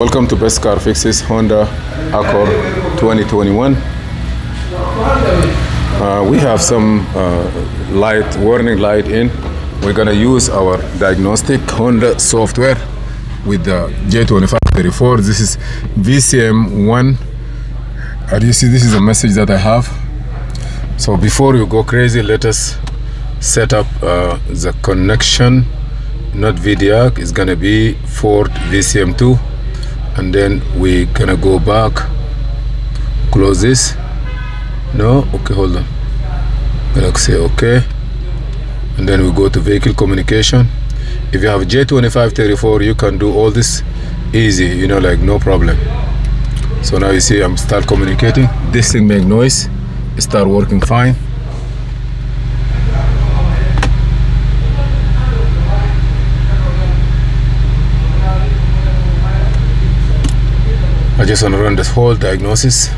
Welcome to Best Car Fixes Honda Accord 2021. We have some warning light in. We're gonna use our diagnostic Honda software with the J2534. This is VCM1. As you see, this is a message that I have. So before you go crazy, let us set up the connection. Not VDAC, it's gonna be Ford VCM2. And then we're gonna go back, close this. No, okay, hold on. Gonna say okay, and then we go to vehicle communication. If you have J2534, you can do all this easy, like no problem. So now you see I'm start communicating. This thing make noise, it start working fine. I just want to run this whole diagnosis.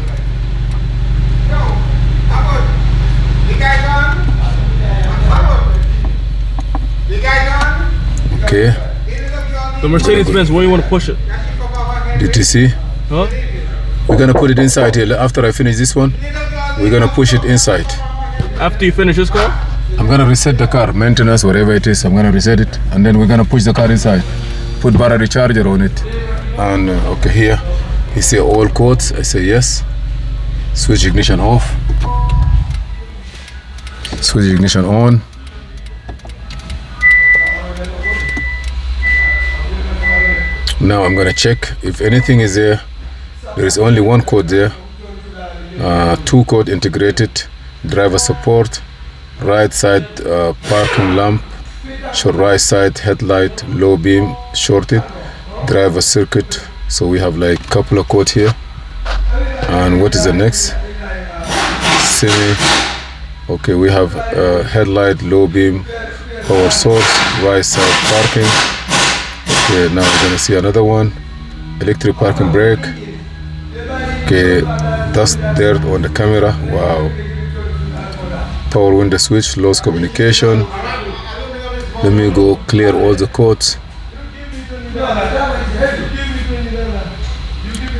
Okay. The Mercedes-Benz, where you want to push it? Did you see? Huh? We're gonna put it inside here. After I finish this one, we're gonna push it inside. After you finish this car? I'm gonna reset the car, maintenance, whatever it is. I'm gonna reset it, and then we're gonna push the car inside. Put battery charger on it, and okay, here. You see all codes, I say yes. Switch ignition off. Switch ignition on. Now I'm gonna check if anything is there. There is only one code there. Two code integrated. Driver support. Right side parking lamp. Short right side headlight, low beam, shorted. Driver circuit. So we have like couple of codes here. And what is the next? Semi. Okay, we have headlight, low beam, power source, right side parking. Okay, now we're gonna see another one. Electric parking brake. Okay, dust dirt on the camera. Wow. Power window switch, lost communication. Let me go clear all the codes.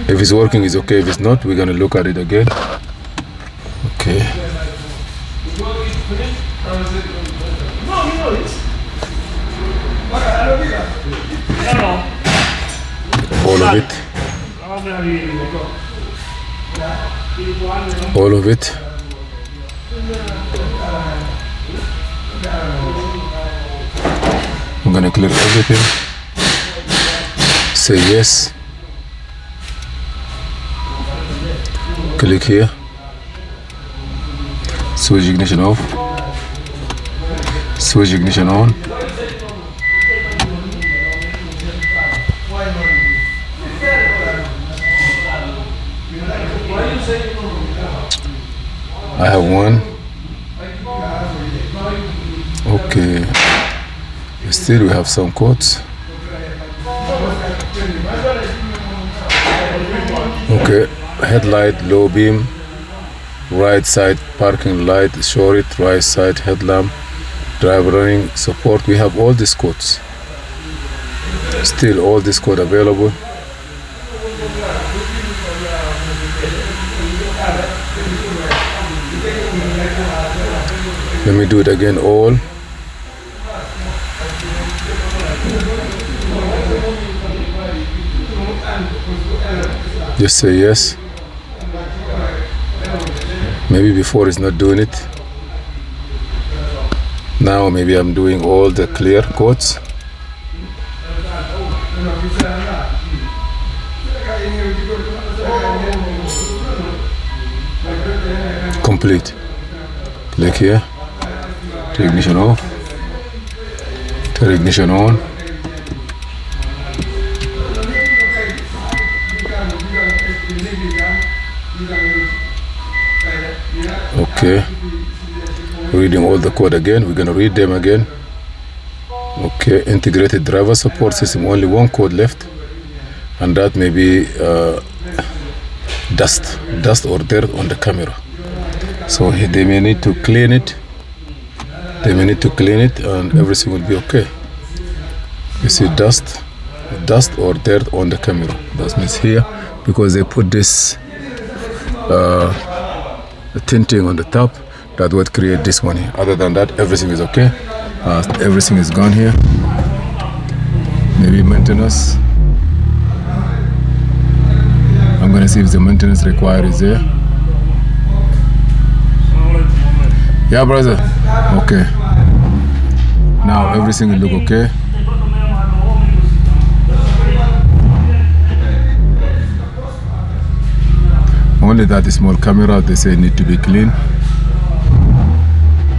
If it's working, it's okay. If it's not, we're gonna look at it again. Okay. All of it. All of it. I'm gonna clear everything. Say yes. Click here. Switch ignition off. Switch ignition on. I have one. Okay. Still we have some codes. Okay. Headlight, low beam, right side parking light, short right side headlamp, driver running support. We have all these codes. Still all this code available. Let me do it again, all. Just say yes. Maybe before it's not doing it. Now maybe I'm doing all the clear codes. Complete. Click here. Turn ignition off. Turn ignition on. Okay, reading all the code again. We're gonna read them again. Okay, integrated driver support system, only one code left, and that may be dust or dirt on the camera. So they may need to clean it. They may need to clean it, and everything will be okay. You see dust dust or dirt on the camera. That means here, because they put this tinting on the top, that would create this one here. Other than that, everything is okay. Everything is gone here. Maybe maintenance. I'm gonna see if the maintenance required is there. Yeah, brother. Okay. Now everything will look okay. Only that small camera they say need to be clean.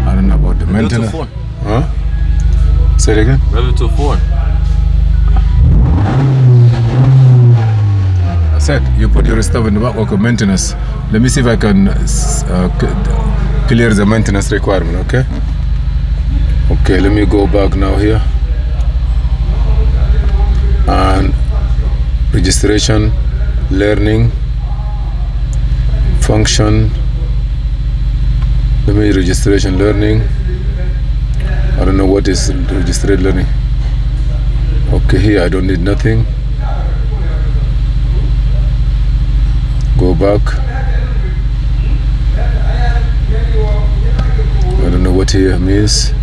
I don't know about the maintenance. Huh? Say it again? Rev it to 4. I said you put your stuff in the back. Okay, maintenance. Let me see if I can clear the maintenance requirement. Okay. Okay, let me go back now here. And registration, learning, function. Let me registration learning. I don't know what is registered learning. Okay, here I don't need nothing. Go back. I don't know what here means.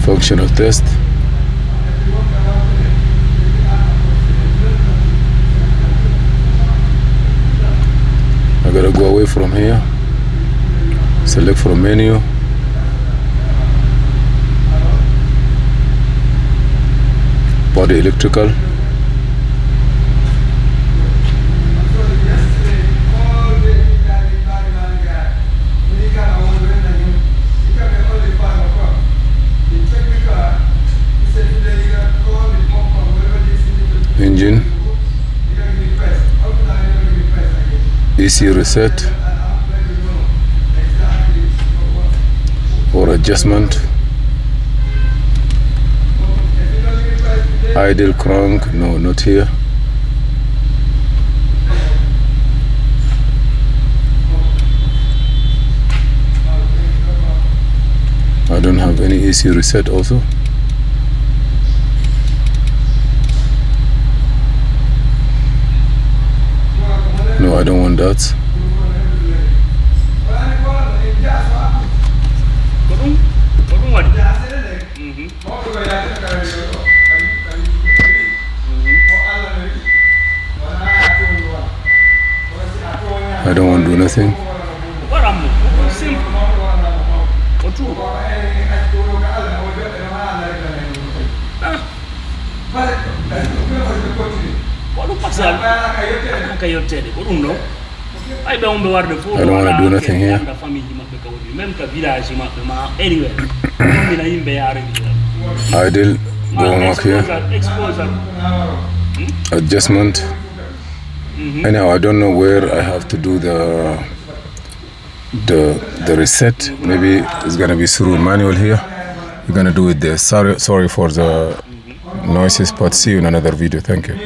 Functional test. I gotta go away from here. Select from menu. Body electrical. Engine, ECU reset or adjustment, idle crank, no, not here. I don't have any ECU reset also. No, I don't want that. I don't want to do nothing. I don't want to do nothing here. Idle, go back here. Adjustment. Anyhow, I don't know where I have to do the reset. Maybe it's gonna be through manual here. We're gonna do it there. Sorry for the noises, but see you in another video. Thank you.